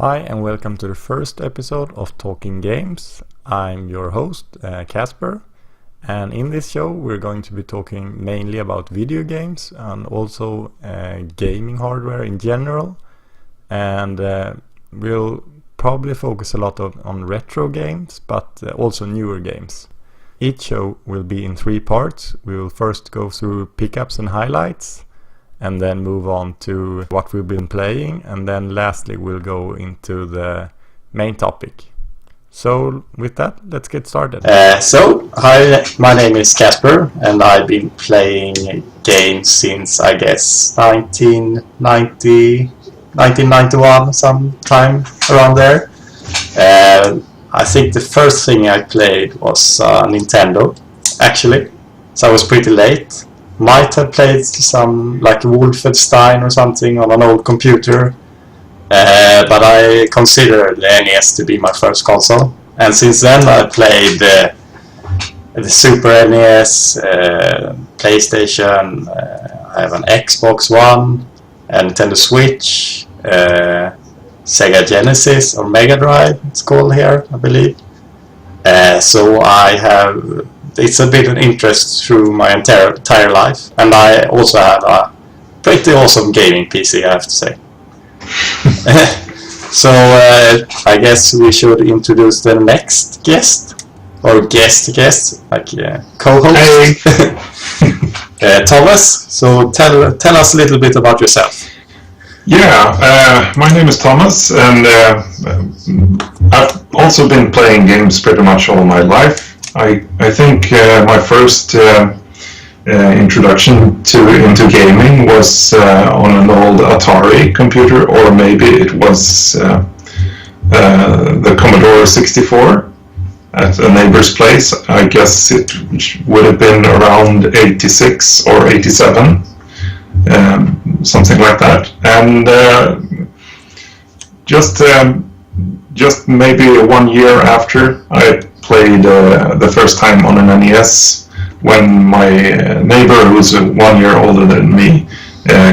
Hi and welcome to the first episode of Talking Games. I'm your host, Caspar, and in this show we're going to be talking mainly about video games and also gaming hardware in general, and we'll probably focus a lot on retro games, but also newer games. Each show will be in 3 parts. We will first go through pickups and highlights, and then move on to what we've been playing, and then lastly we'll go into the main topic. So with that, let's get started. Hi, my name is Caspar, and I've been playing games since, I guess, 1991, sometime around there. I think the first thing I played was Nintendo, actually, so I was pretty late. Might have played some like Wolfenstein or something on an old computer, but I consider the NES to be my first console, and since then I played the Super NES, PlayStation, I have an Xbox One, a Nintendo Switch, Sega Genesis or Mega Drive it's called here, I believe. So I have... It's a bit of interest through my entire life, and I also have a pretty awesome gaming PC, I have to say. So I guess we should introduce the next guest, or guest, like co-host. Hey. Thomas. So tell us a little bit about yourself. Yeah, my name is Thomas, and I've also been playing games pretty much all my life. I think my first introduction into gaming was on an old Atari computer, or maybe it was the Commodore 64 at a neighbor's place. I guess it would have been around 86 or 87, something like that. And just maybe 1 year after, I played the first time on an NES when my neighbor, who's 1 year older than me,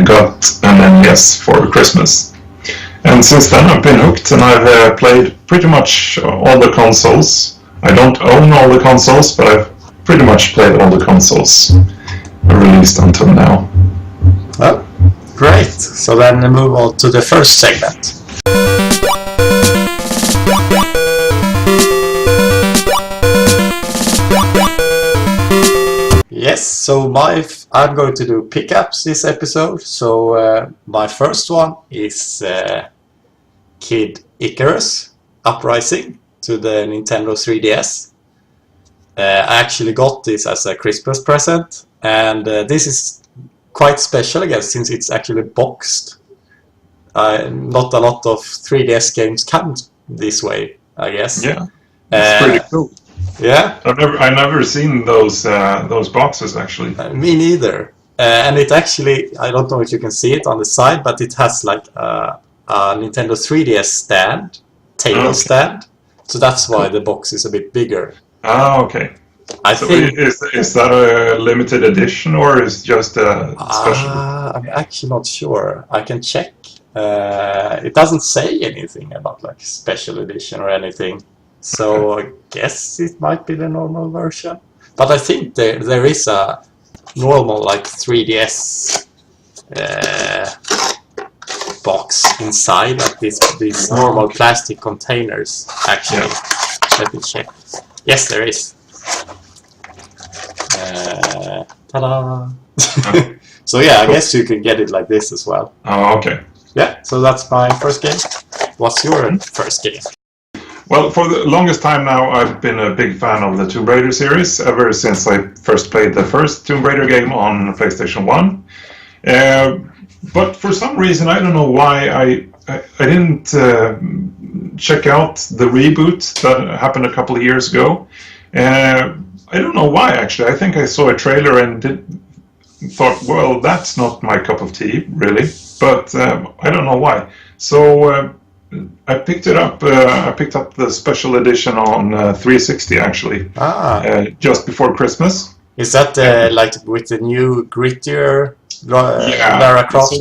got an NES for Christmas. And since then I've been hooked, and I've played pretty much all the consoles. I don't own all the consoles, but I've pretty much played all the consoles released until now. Well, great. So then we move on to the first segment. Yes, so I'm going to do pickups this episode. So my first one is Kid Icarus Uprising to the Nintendo 3DS. I actually got this as a Christmas present, and this is quite special, I guess, since it's actually boxed. Not a lot of 3DS games come this way, I guess. Yeah, it's pretty cool. Yeah, I've never seen those boxes actually. Me neither. And it actually, I don't know if you can see it on the side, but it has like a Nintendo 3DS table stand. So that's why the box is a bit bigger. Oh, okay. I think is that a limited edition, or is just a special? I'm actually not sure. I can check. It doesn't say anything about like special edition or anything. So I guess it might be the normal version, but I think there is a normal like 3DS box inside, like these normal plastic containers. Actually, let me check. Yes, there is. Ta-da! So yeah, I guess you can get it like this as well. Oh, okay. Yeah. So that's my first game. What's your first game? Well, for the longest time now, I've been a big fan of the Tomb Raider series, ever since I first played the first Tomb Raider game on PlayStation 1. But for some reason, I don't know why, I didn't check out the reboot that happened a couple of years ago. I don't know why, actually. I think I saw a trailer and thought, well, that's not my cup of tea, really. But I don't know why. So... I picked it up. I picked up the special edition on 360 actually, just before Christmas. Is that like with the new grittier Lara Croft?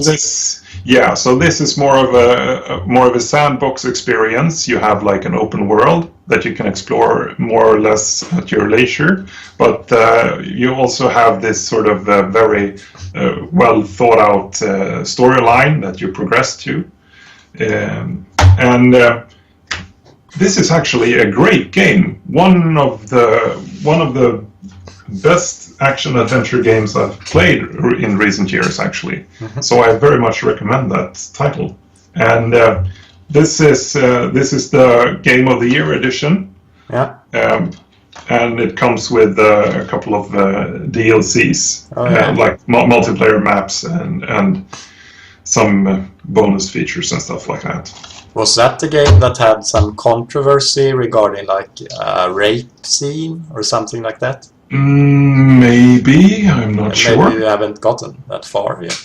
Yeah, so this is more of a sandbox experience. You have like an open world that you can explore more or less at your leisure, but you also have this sort of very well thought out storyline that you progress to, and this is actually a great game. One of the best action adventure games I've played in recent years, actually. So I very much recommend that title. And this is the Game of the Year edition. Yeah. And it comes with a couple of DLCs, like multiplayer maps and some bonus features and stuff like that. Was that the game that had some controversy regarding like a rape scene or something like that? Maybe, I'm not sure. Maybe you haven't gotten that far yet.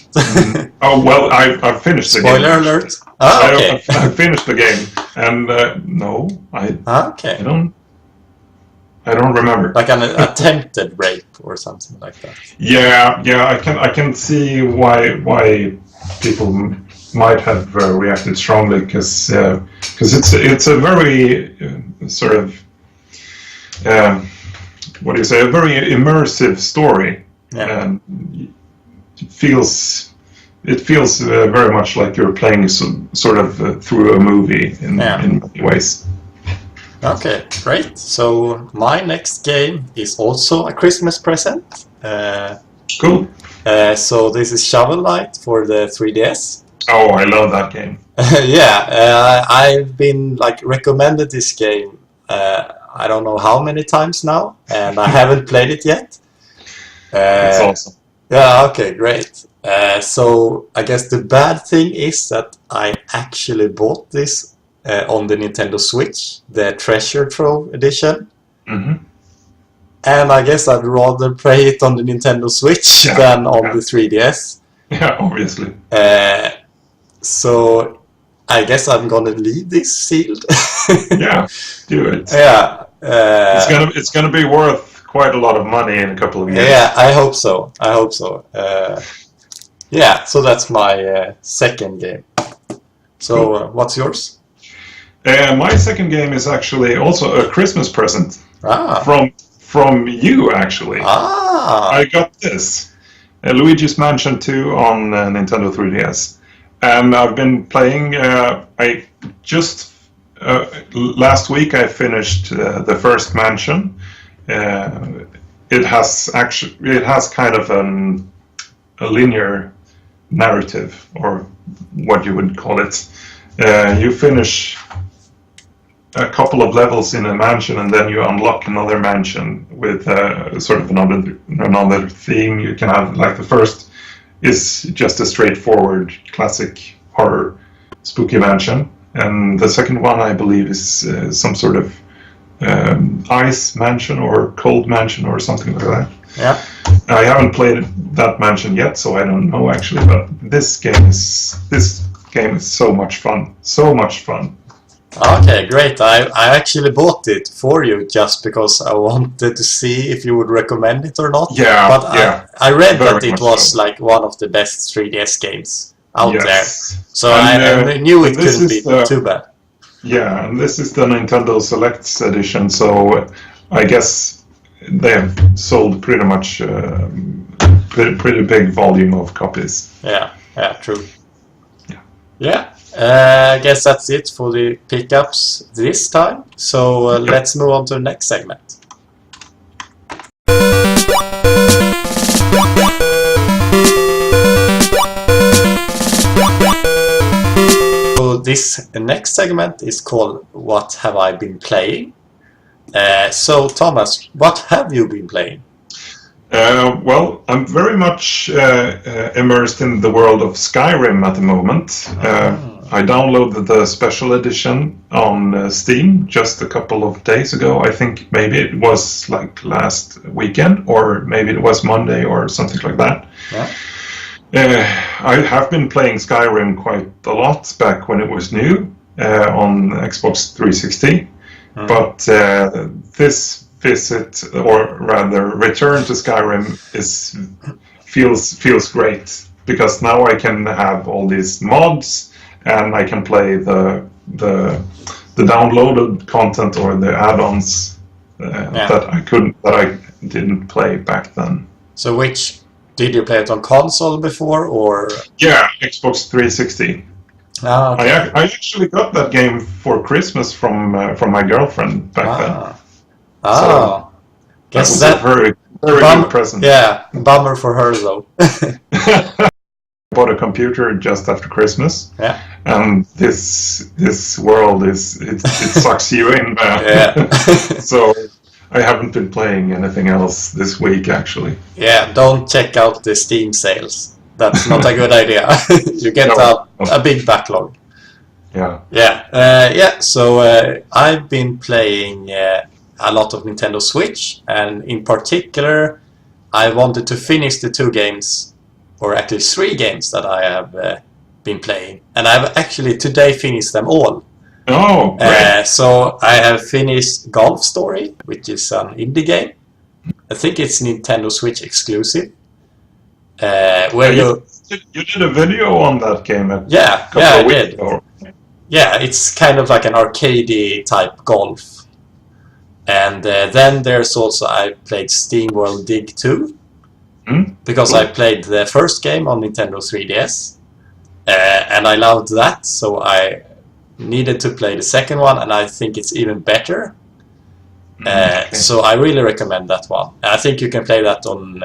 Oh, well, I've finished the game. Spoiler alert! Ah, okay. I finished the game, and no, I don't remember. Like an attempted rape or something like that. Yeah, I can see why people might have reacted strongly, because it's a very sort of what do you say, a very immersive story. Yeah. And it feels very much like you're playing sort of through a movie in many ways. Okay, great. So my next game is also a Christmas present. Cool. So this is Shovel Knight for the 3DS. Oh, I love that game. Yeah, I've been like recommended this game. I don't know how many times now, and I haven't played it yet. That's awesome. Yeah, okay, great. So I guess the bad thing is that I actually bought this on the Nintendo Switch, the Treasure Trove edition. Mm-hmm. And I guess I'd rather play it on the Nintendo Switch than on the 3DS. Yeah, obviously. So I guess I'm gonna leave this sealed. Yeah, do it. Yeah. It's gonna be worth quite a lot of money in a couple of years. Yeah, I hope so. Yeah, so that's my second game. So Cool. what's yours? My second game is actually also a Christmas present from you, actually. I got this, Luigi's Mansion 2 on Nintendo 3DS, and I've been playing. I just last week I finished the first mansion. It has kind of a linear narrative, or what you would call it. You finish a couple of levels in a mansion, and then you unlock another mansion with sort of another theme. You can have, like, the first is just a straightforward classic horror spooky mansion, and the second one, I believe, is some sort of ice mansion or cold mansion or something like that. Yeah. I haven't played that mansion yet, so I don't know actually. But this game is so much fun. So much fun. Okay, great. I actually bought it for you just because I wanted to see if you would recommend it or not. Yeah, but yeah. I read Very that it much was so. like one of the best 3DS games out Yes. there. So And, I knew it this couldn't be is too bad. Yeah, and this is the Nintendo Selects edition, so I guess they have sold pretty much pretty big volume of copies. Yeah, true. Yeah. Yeah. I guess that's it for the pickups this time. So let's move on to the next segment. So this next segment is called What Have I Been Playing? So Thomas, what have you been playing? Well, I'm very much immersed in the world of Skyrim at the moment. I downloaded the special edition on Steam just a couple of days ago. I think maybe it was like last weekend, or maybe it was Monday or something like that. Yeah. I have been playing Skyrim quite a lot back when it was new on Xbox 360, but this visit, or rather return to Skyrim, feels great. because now I can have all these mods and I can play the downloaded content or the add-ons that I didn't play back then. So did you play it on console before, or? Yeah, Xbox 360. Ah, okay. I actually got that game for Christmas from my girlfriend back then. Oh, guess that was a very good present. Yeah, bummer for her though. I bought a computer just after Christmas. Yeah. And this world it sucks you in. Yeah. So I haven't been playing anything else this week, actually. Yeah, don't check out the Steam sales. That's not a good idea. You get a big backlog. Yeah. Yeah. So I've been playing a lot of Nintendo Switch, and in particular, I wanted to finish the 2 games, or actually 3 games that I have been playing, and I've actually today finished them all. Oh, great. So I have finished Golf Story, which is an indie game. I think it's Nintendo Switch exclusive. You did a video on that game a couple I of weeks did. ago. Yeah, it's kind of like an arcadey type golf. And then there's also, I played SteamWorld Dig 2, because cool. I played the first game on Nintendo 3DS, and I loved that, so I needed to play the second one, and I think it's even better. So I really recommend that one. I think you can play that on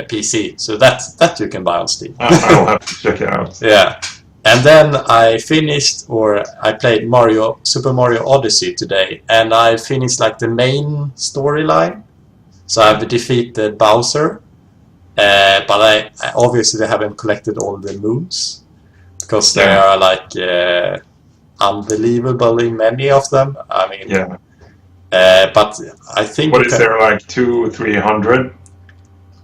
PC, so that you can buy on Steam. I'll have to check it out. Yeah. And then I played Super Mario Odyssey today, and I finished like the main storyline. So I've defeated Bowser, but I obviously haven't collected all the moons, because there are like unbelievably many of them. I mean, but I think... What is there, like 200-300?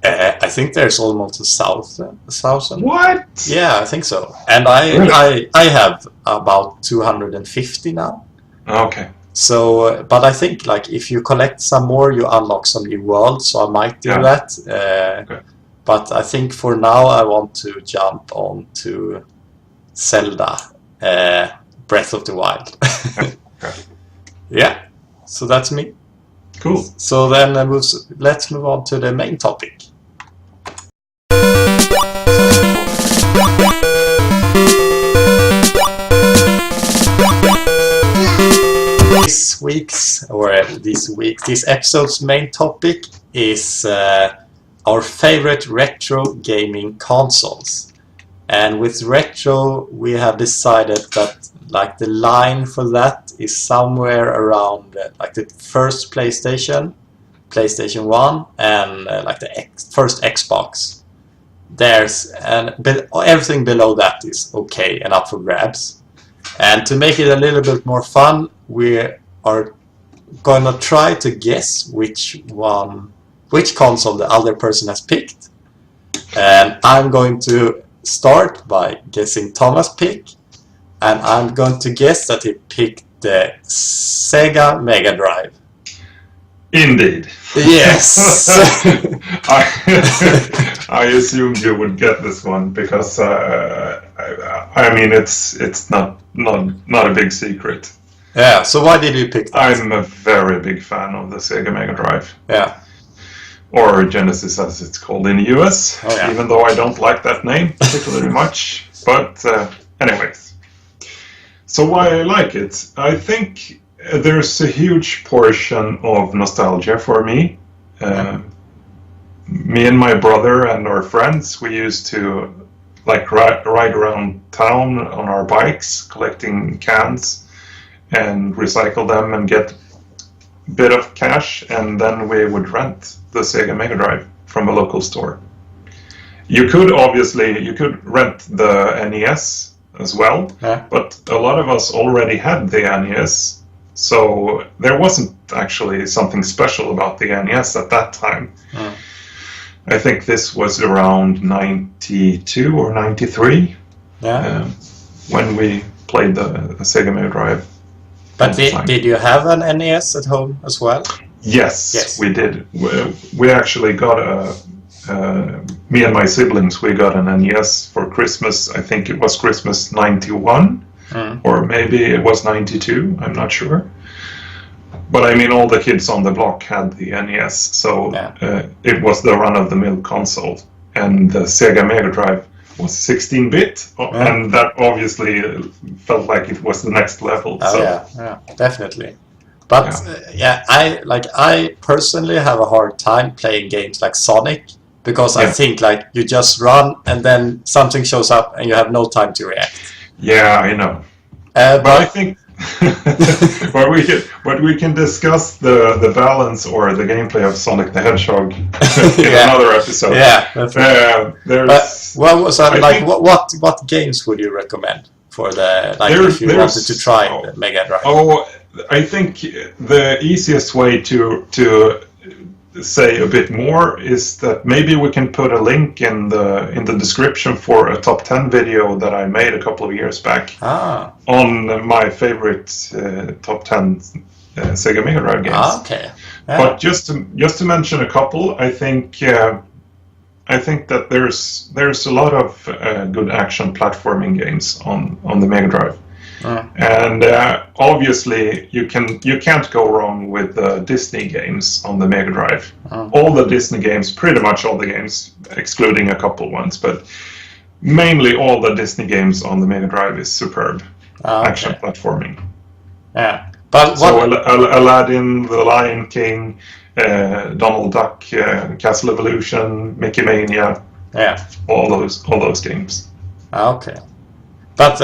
I think there's almost 1,000. What? Yeah, I think so. And I have about 250 now. Okay. So, but I think like if you collect some more, you unlock some new worlds. So I might do that. Okay. But I think for now I want to jump on to Zelda, Breath of the Wild. Okay. Yeah. So that's me. Cool. So then let's move on to the main topic. This episode's main topic is our favorite retro gaming consoles. And with retro, we have decided that like the line for that is somewhere around like the first PlayStation 1, and like the first Xbox. Everything below that is okay and up for grabs. And to make it a little bit more fun, we are gonna try to guess which console the other person has picked. And I'm going to start by guessing Thomas' pick, and I'm going to guess that he picked the Sega Mega Drive. Indeed. Yes. I assumed you would get this one because I mean it's not a big secret. Yeah. So why did you pick that? I'm a very big fan of the Sega Mega Drive. Yeah. Or Genesis as it's called in the US, even though I don't like that name particularly much. But anyways. So why I like it? I think there's a huge portion of nostalgia for me. Me and my brother and our friends, we used to like ride around town on our bikes, collecting cans and recycle them and get a bit of cash, and then we would rent the Sega Mega Drive from a local store. You could rent the NES as well, but a lot of us already had the NES, so there wasn't actually something special about the NES at that time. I think this was around 92 or 93 when we played the Sega Mega Drive. But did you have an NES at home as well? Yes. We did. We actually got me and my siblings, we got an NES for Christmas. I think it was Christmas 91, or maybe it was 92, I'm not sure. But I mean, all the kids on the block had the NES, so it was the run-of-the-mill console. And the Sega Mega Drive was 16-bit, and that obviously felt like it was the next level. Oh, so. yeah, definitely. But I personally have a hard time playing games like Sonic, because I think like you just run and then something shows up and you have no time to react. Yeah, I know. But I think but we can discuss the balance or the gameplay of Sonic the Hedgehog in another episode. Yeah. What games would you recommend for the if you wanted to try the Mega Drive? Oh, I think the easiest way to say a bit more is that maybe we can put a link in the description for a top 10 video that I made a couple of years back on my favorite top 10 Sega Mega Drive games. Okay. Yeah. But just to mention a couple, I think that there's a lot of good action platforming games on the Mega Drive. And obviously you can't go wrong with the Disney games on the Mega Drive. All the Disney games, pretty much all the games, excluding a couple ones, but mainly all the Disney games on the Mega Drive is superb action platforming. Yeah, but Aladdin, The Lion King, Donald Duck, Castle Evolution, Mickey Mania, all those games. Okay, but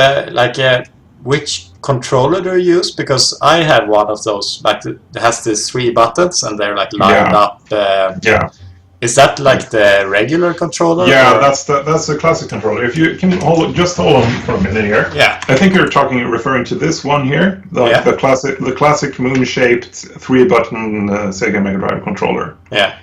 which controller do you use? Because I have one of those, like it has these 3 buttons and they're like lined up. Is that like the regular controller? Yeah, that's the classic controller. If you can hold on for a minute here. Yeah. I think you're referring to this one here, the classic moon-shaped 3-button Sega Mega Drive controller. Yeah.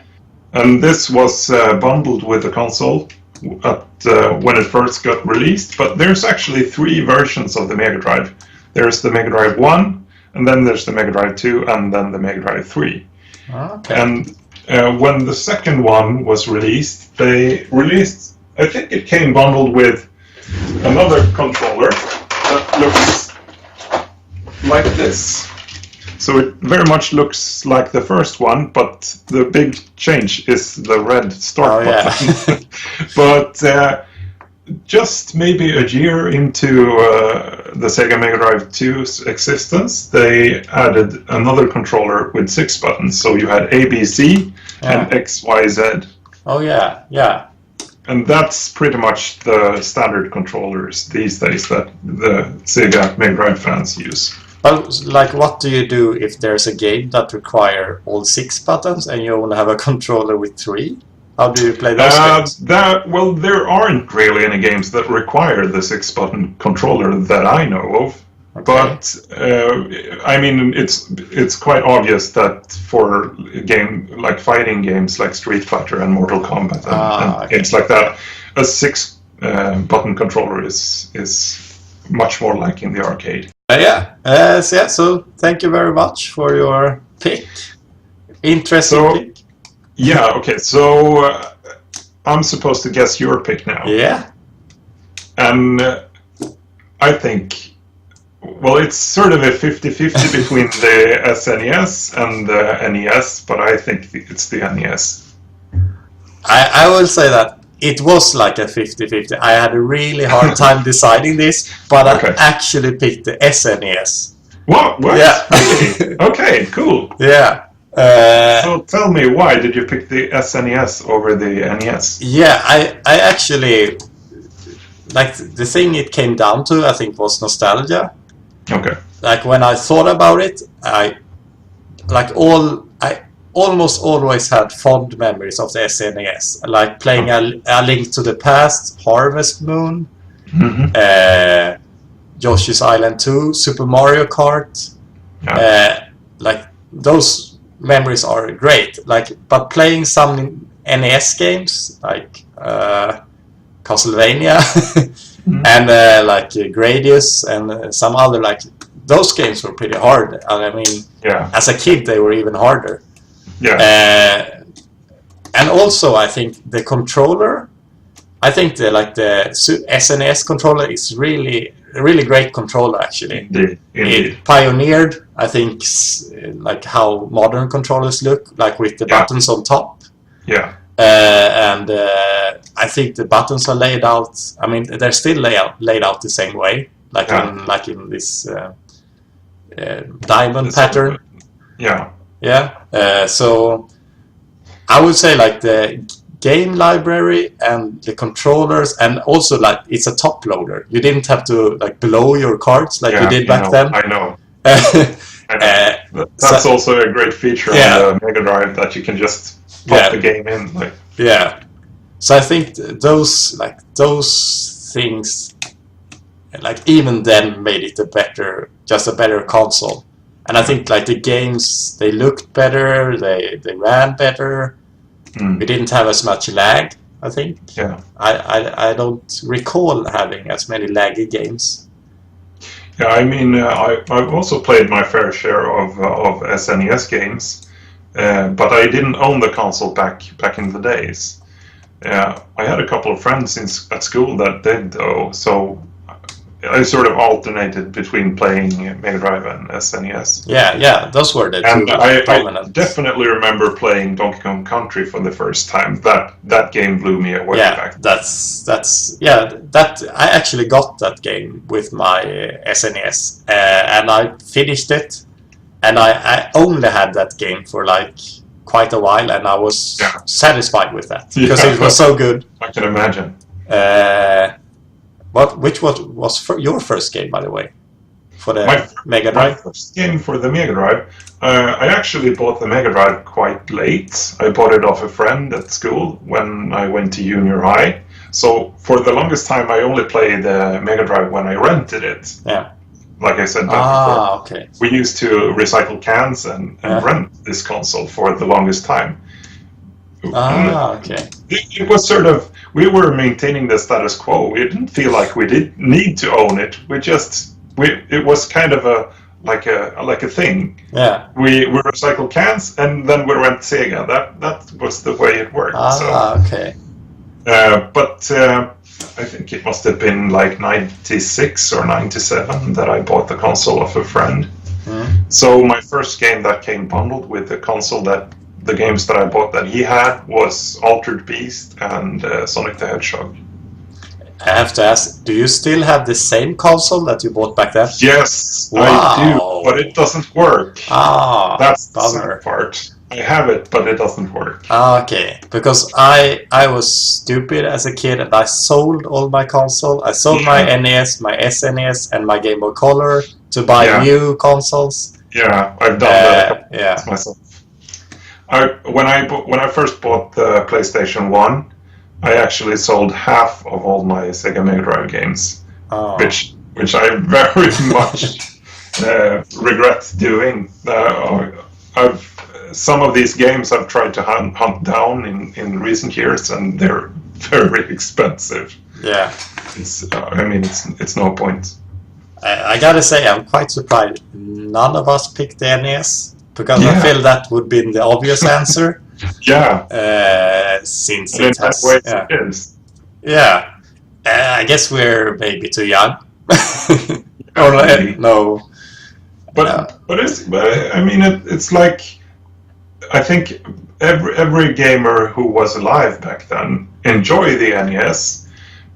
And this was bundled with the console when it first got released, but there's actually 3 versions of the Mega Drive. There's the Mega Drive 1, and then there's the Mega Drive 2, and then the Mega Drive 3. Okay. And when the second one was released, I think it came bundled with another controller that looks like this. So it very much looks like the first one, but the big change is the red start button. But just maybe a year into the Sega Mega Drive 2's existence, they added another controller with 6 buttons. So you had A, B, C, and X, Y, Z. Oh, yeah. And that's pretty much the standard controllers these days that the Sega Mega Drive fans use. But what do you do if there's a game that require all 6 buttons and you only have a controller with 3? How do you play those games? There aren't really any games that require the 6-button controller that I know of. Okay. But I mean, it's quite obvious that for a game like fighting games like Street Fighter and Mortal Kombat and games like that, a 6-button controller is much more like in the arcade. So thank you very much for your pick. Interesting pick. Yeah, okay, so I'm supposed to guess your pick now. Yeah. And I think, it's sort of a 50-50 between the SNES and the NES, but I think it's the NES. I will say that it was like a 50-50. I had a really hard time deciding this, but I actually picked the SNES. What? Yeah. Okay, cool. Yeah. So tell me, why did you pick the SNES over the NES? Yeah, I actually, the thing it came down to, I think, was nostalgia. Okay. Like when I thought about it, I almost always had fond memories of the SNES, like playing a Link to the Past, Harvest Moon, Yoshi's Island 2, Super Mario Kart. Those memories are great. But playing some NES games like Castlevania and Gradius and some other those games were pretty hard. I mean, as a kid they were even harder. Yeah. and also I think the controller. I think the SNES controller is really a really great controller actually. Indeed. It pioneered, I think, like how modern controllers look, like with the buttons on top. Yeah. And I think the buttons are laid out. I mean, they're still laid out the same way, like in this diamond pattern. Yeah. Yeah. So I would say like the game library and the controllers, and also like it's a top loader. You didn't have to like blow your cards like you did back then. I know. That's also a great feature on the Mega Drive, that you can just pop the game in. Like. Yeah. So I think those things, like even then, made it a better console. And I think like the games, they looked better, they ran better. We didn't have as much lag, I think. Yeah. I don't recall having as many laggy games. Yeah, I mean, I've also played my fair share of SNES games, but I didn't own the console back in the days. I had a couple of friends at school that did, though, so I sort of alternated between playing Mega Drive and SNES. Yeah, those were the two and dominant. I definitely remember playing Donkey Kong Country for the first time. That game blew me away. Yeah, that I actually got that game with my SNES, and I finished it, and I only had that game for like quite a while, and I was satisfied with that because it was so good. I can imagine. Which was your first game, by the way, for the Mega Drive? My first game for the Mega Drive, I actually bought the Mega Drive quite late. I bought it off a friend at school when I went to junior high. So for the longest time, I only played the Mega Drive when I rented it. Yeah. Like I said before. Okay. We used to recycle cans and rent this console for the longest time. Okay. It was sort of, we were maintaining the status quo. We didn't feel like we did need to own it. It was kind of like a thing. Yeah. We recycle cans and then we rent Sega. That was the way it worked. Okay. But I think it must have been like 96 or 97 that I bought the console off a friend. So my first game that came bundled with the console, the games that I bought that he had, was Altered Beast and Sonic the Hedgehog. I have to ask, do you still have the same console that you bought back then? Yes, wow. I do, but it doesn't work. That's the bummer. sad part. I have it, but it doesn't work. Okay, because I was stupid as a kid and I sold all my console. I sold my NES, my SNES, and my Game Boy Color to buy new consoles. Yeah, I've done that myself. When I first bought the PlayStation 1, I actually sold half of all my Sega Mega Drive games, which I very much regret doing. Some of these games I've tried to hunt down in recent years, and they're very expensive. Yeah, it's no point. I gotta say, I'm quite surprised none of us picked the NES, because I feel that would be the obvious answer. Since it has. It is. Yeah, I guess we're maybe too young. No. But it's like, I think every gamer who was alive back then enjoyed the NES,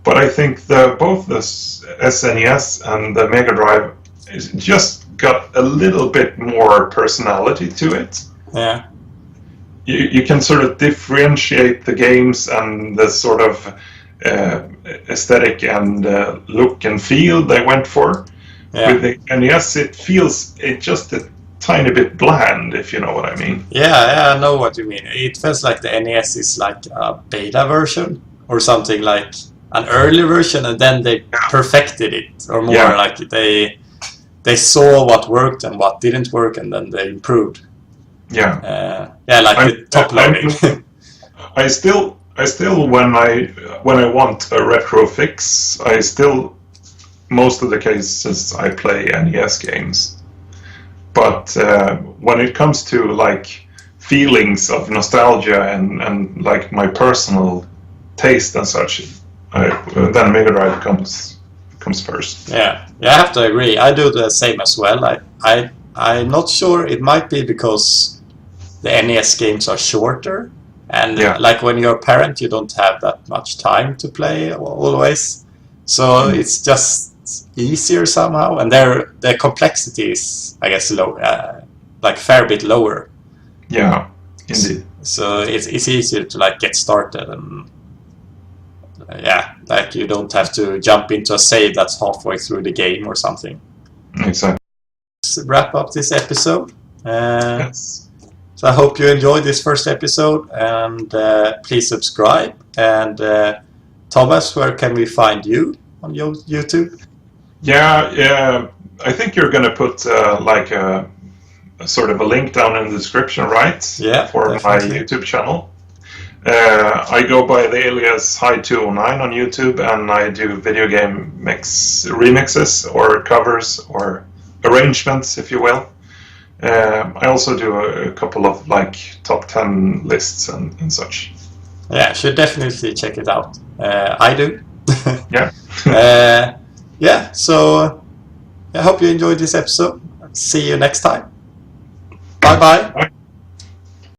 but I think both the SNES and the Mega Drive just got a little bit more personality to it. Yeah. You can sort of differentiate the games and the sort of aesthetic and look and feel they went for. Yeah. With the NES, it feels just a tiny bit bland, if you know what I mean. Yeah, I know what you mean. It feels like the NES is like a beta version or something, like an early version, and then they perfected it, or more like they saw what worked and what didn't work, and then they improved. The top loading. I still when I want a retro fix, most of the cases I play NES games. But when it comes to like feelings of nostalgia and like my personal taste and such, then Mega Drive comes first. Yeah, I have to agree. I do the same as well. I'm not sure. It might be because the NES games are shorter, and like when you're a parent, you don't have that much time to play always. So it's just easier somehow, and their complexity is, I guess, low, like fair bit lower. Yeah, indeed. So it's easier to like get started, and like you don't have to jump into a save that's halfway through the game or something. Exactly. Let's wrap up this episode. Yes. So I hope you enjoyed this first episode, and please subscribe. And Thomas, where can we find you on YouTube? Yeah. I think you're going to put like a sort of a link down in the description, right? Yeah. For definitely. my YouTube channel. I go by the alias High209 on YouTube, and I do video game remixes or covers or arrangements, if you will. I also do a couple of like top 10 lists and such. Yeah, should definitely check it out. I do. Yeah. So I hope you enjoyed this episode. See you next time. Bye-bye. Bye.